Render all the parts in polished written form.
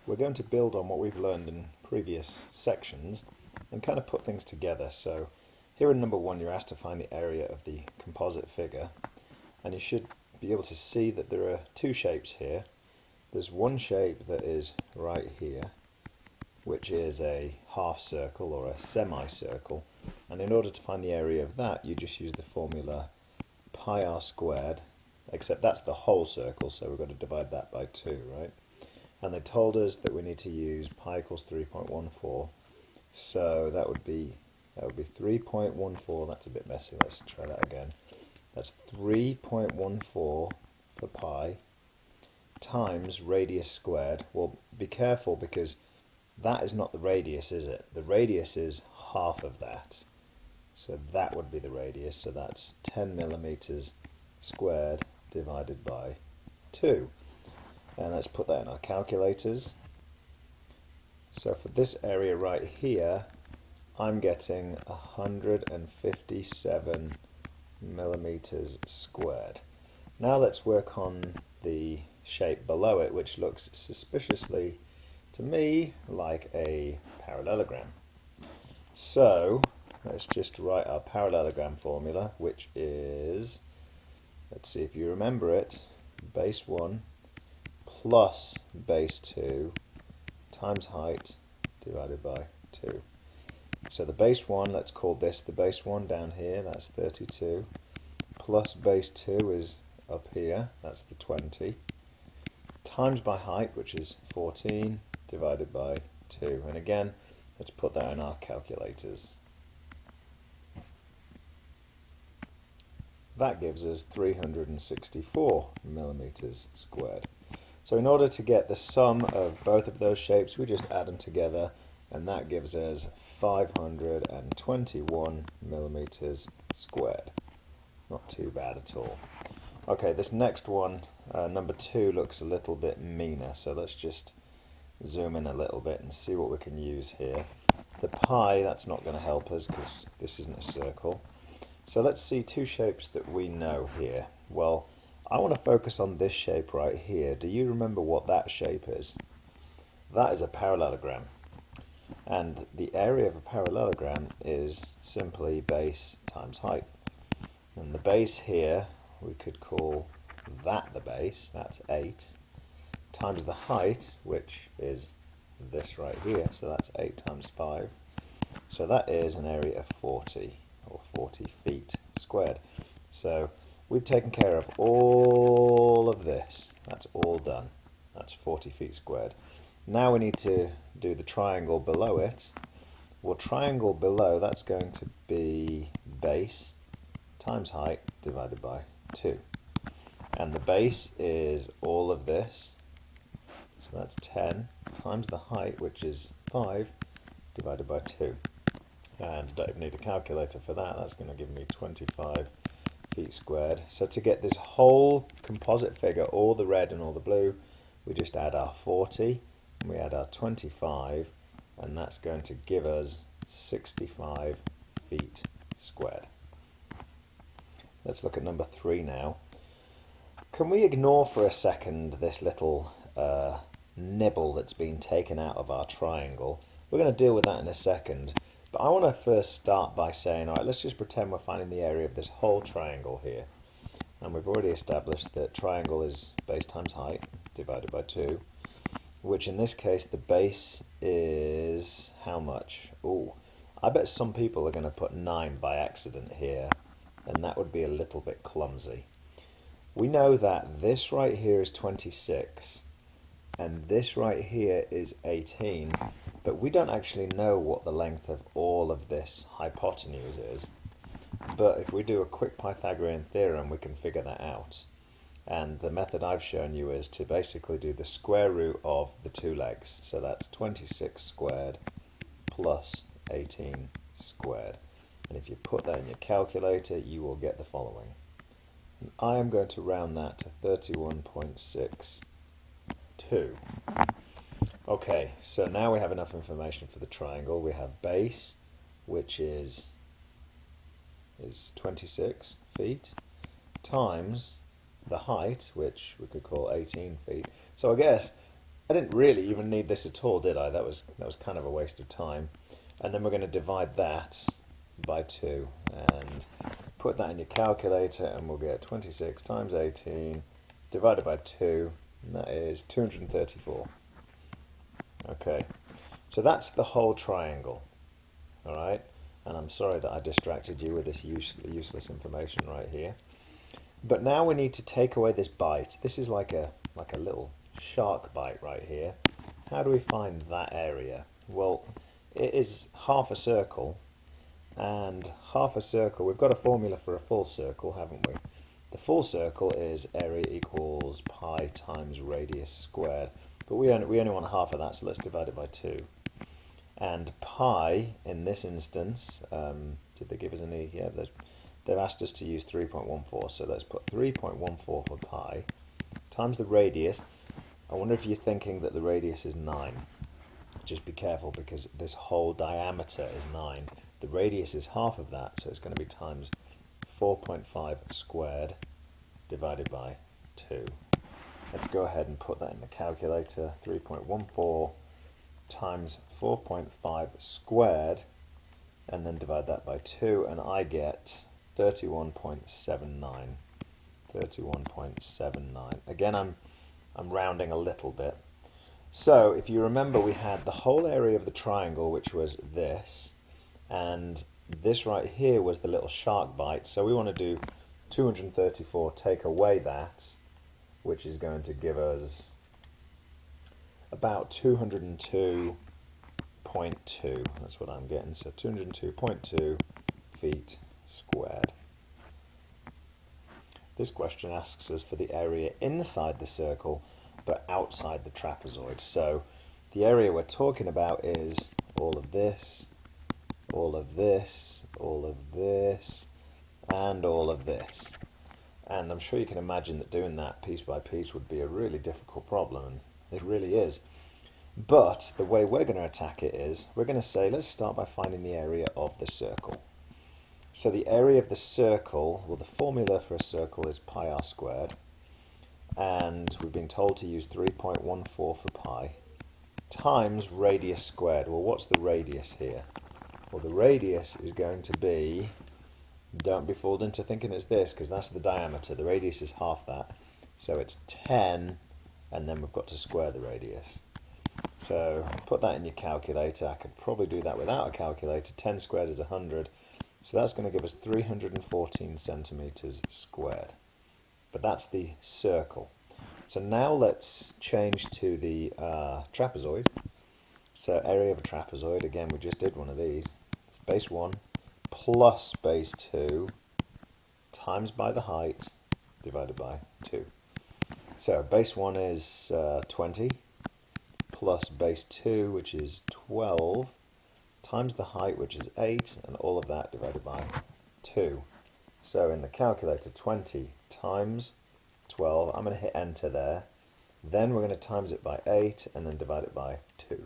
we're going to build on what we've learned in previous sections and kind of put things together. So here in number 1 you're asked to find the area of the composite figure, and you should be able to see that there are two shapes here. There's one shape that is right here, which is a half circle or a semicircle, and in order to find the area of that you just use the formula pi r squared, except that's the whole circle, so we've got to divide that by 2, right? And they told us that we need to use pi equals 3.14, so that would be 3.14. That's a bit messy, let's try that again. That's 3.14 for pi times radius squared. Well, be careful because that is not the radius, is it? The radius is half of that. So that would be the radius, so that's 10 millimeters squared divided by 2. And let's put that in our calculators. So for this area right here, I'm getting 157 millimeters squared. Now let's work on the shape below it, which looks suspiciously to me like a parallelogram. So let's just write our parallelogram formula, which is, let's see if you remember it, base 1 plus base 2 times height divided by 2. So the base 1, let's call this the base 1 down here, that's 32, plus base 2 is up here, that's the 20, times by height, which is 14, divided by 2. And again, let's put that in our calculators. That gives us 364 millimeters squared. So in order to get the sum of both of those shapes, we just add them together, and that gives us 521 millimeters squared. Not too bad at all. Okay, this next one, number 2, looks a little bit meaner, so let's just zoom in a little bit and see what we can use here. The pi, that's not going to help us because this isn't a circle. So let's see two shapes that we know here. Well, I want to focus on this shape right here. Do you remember what that shape is? That is a parallelogram. And the area of a parallelogram is simply base times height. And the base here, we could call that the base, that's 8, times the height, which is this right here, so that's 8 times 5. So that is an area of 40, or 40 feet squared. So we've taken care of all of this. That's all done. That's 40 feet squared. Now we need to do the triangle below it. Well, triangle below, that's going to be base times height divided by 2. And the base is all of this. So that's 10 times the height, which is 5, divided by 2. And I don't even need a calculator for that. That's going to give me 25 feet squared. So to get this whole composite figure, all the red and all the blue, we just add our 40 and we add our 25, and that's going to give us 65 feet squared. Let's look at number 3 now. Can we ignore for a second this little nibble that's been taken out of our triangle? We're going to deal with that in a second, but I want to first start by saying, alright, let's just pretend we're finding the area of this whole triangle here. And we've already established that triangle is base times height divided by 2, which in this case the base is how much? Oh, I bet some people are going to put 9 by accident here, and that would be a little bit clumsy. We know that this right here is 26 and this right here is 18, but we don't actually know what the length of all of this hypotenuse is. But if we do a quick Pythagorean theorem, we can figure that out. And the method I've shown you is to basically do the square root of the two legs. So that's 26 squared plus 18 squared. And if you put that in your calculator, you will get the following. And I am going to round that to 31.62. Okay, so now we have enough information for the triangle. We have base, which is 26 feet, times the height, which we could call 18 feet. So I guess I didn't really even need this at all, did I? That was kind of a waste of time. And then we're going to divide that by 2 and put that in your calculator, and we'll get 26 times 18 divided by 2, and that is 234. Okay, so that's the whole triangle. All right, and I'm sorry that I distracted you with this useless information right here. But now we need to take away this bite. This is like a little shark bite right here. How do we find that area? Well, it is half a circle, and half a circle, we've got a formula for a full circle, haven't we? The full circle is area equals pi times radius squared, but we only want half of that, so let's divide it by 2. And pi, in this instance, did they give us any? Yeah, they've asked us to use 3.14, so let's put 3.14 for pi times the radius. I wonder if you're thinking that the radius is 9. Just be careful, because this whole diameter is 9. The radius is half of that, so it's going to be times 4.5 squared divided by 2. Let's go ahead and put that in the calculator. 3.14 times 4.5 squared, and then divide that by 2, and I get 31.79. 31.79. Again, I'm rounding a little bit. So if you remember, we had the whole area of the triangle, which was this, and this right here was the little shark bite. So we want to do 234, take away that, which is going to give us about 202.2. That's what I'm getting. So 202.2 feet squared. This question asks us for the area inside the circle, but outside the trapezoid. So the area we're talking about is all of this, all of this, all of this, and all of this. And I'm sure you can imagine that doing that piece by piece would be a really difficult problem, and it really is. But the way we're going to attack it is, we're going to say, let's start by finding the area of the circle. So the area of the circle, well, the formula for a circle is pi r squared, and we've been told to use 3.14 for pi, times radius squared. Well, what's the radius here? Well, the radius is going to be, don't be fooled into thinking it's this, because that's the diameter. The radius is half that, so it's 10, and then we've got to square the radius. So put that in your calculator. I could probably do that without a calculator. 10 squared is 100, so that's going to give us 314 centimeters squared. But that's the circle. So now let's change to the trapezoid. So area of a trapezoid, again, we just did one of these. It's base 1 plus base 2 times by the height divided by 2. So base 1 is 20 plus base 2, which is 12, times the height, which is 8, and all of that divided by 2. So in the calculator, 20 times 12, I'm going to hit enter there. Then we're going to times it by 8 and then divide it by 2.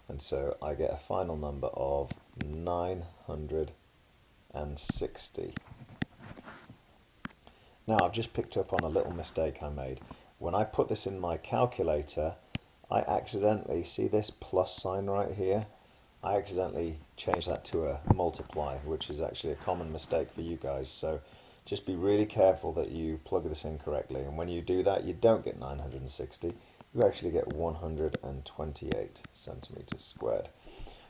And so I get a final number of 960. Now I've just picked up on a little mistake I made. When I put this in my calculator, I accidentally, see this plus sign right here? I accidentally changed that to a multiply, which is actually a common mistake for you guys. So just be really careful that you plug this in correctly. And when you do that, you don't get 960. You actually get 128 centimeters squared.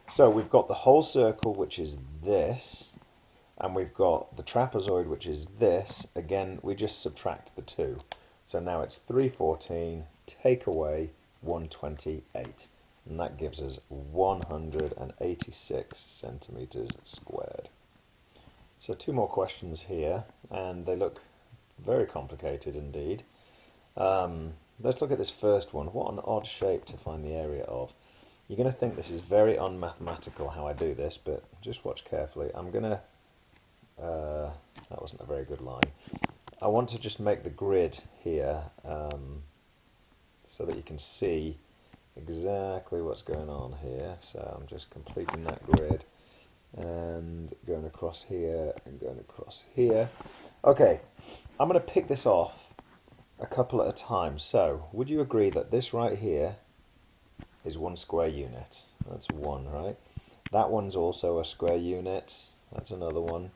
So we've got the whole circle, which is this, and we've got the trapezoid, which is this. Again, we just subtract the 2. So now it's 314, take away 128. And that gives us 186 centimeters squared. So 2 more questions here, and they look very complicated indeed. Let's look at this first one. What an odd shape to find the area of. You're going to think this is very unmathematical how I do this, but just watch carefully. I'm going to... that wasn't a very good line. I want to just make the grid here so that you can see exactly what's going on here. So I'm just completing that grid and going across here and going across here. Okay, I'm going to pick this off a couple at a time. So would you agree that this right here is 1 square unit. That's 1, right? That one's also a square unit. That's another one.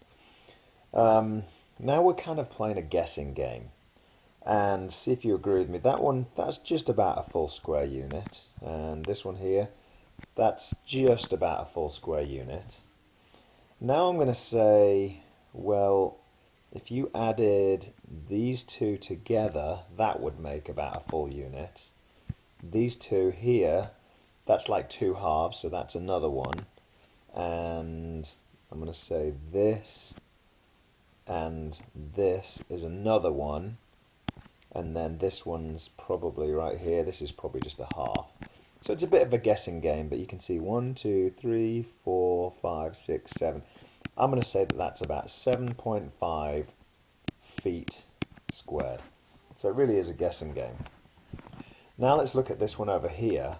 Now we're kind of playing a guessing game. And see if you agree with me. That one, that's just about a full square unit. And this one here, that's just about a full square unit. Now I'm going to say, well, if you added these two together, that would make about a full unit. These two here, that's like 2 halves, so that's another one. And I'm going to say this and this is another one. And then this one's probably right here. This is probably just a half. So it's a bit of a guessing game, but you can see 1, 2, 3, 4, 5, 6, 7. I'm going to say that that's about 7.5 feet squared. So it really is a guessing game. Now let's look at this one over here.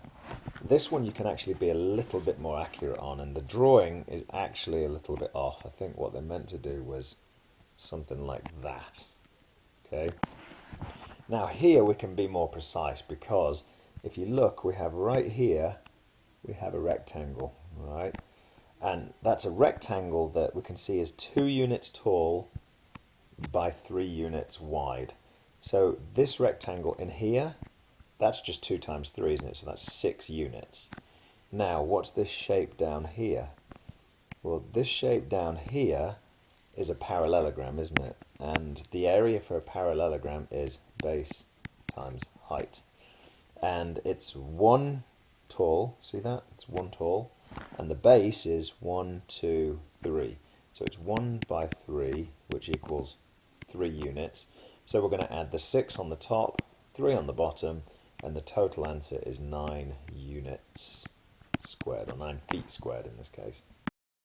This one you can actually be a little bit more accurate on, and the drawing is actually a little bit off. I think what they meant to do was something like that. Okay. Now here we can be more precise, because if you look, we have right here, we have a rectangle, right? And that's a rectangle that we can see is 2 units tall by 3 units wide. So this rectangle in here, that's just 2 times 3, isn't it? So that's 6 units. Now, what's this shape down here? Well, this shape down here is a parallelogram, isn't it? And the area for a parallelogram is base times height. And it's 1 tall, see that? It's 1 tall. And the base is 1, 2, 3. So it's 1 by 3, which equals 3 units. So we're going to add the 6 on the top, 3 on the bottom, and the total answer is 9 units squared, or 9 feet squared in this case.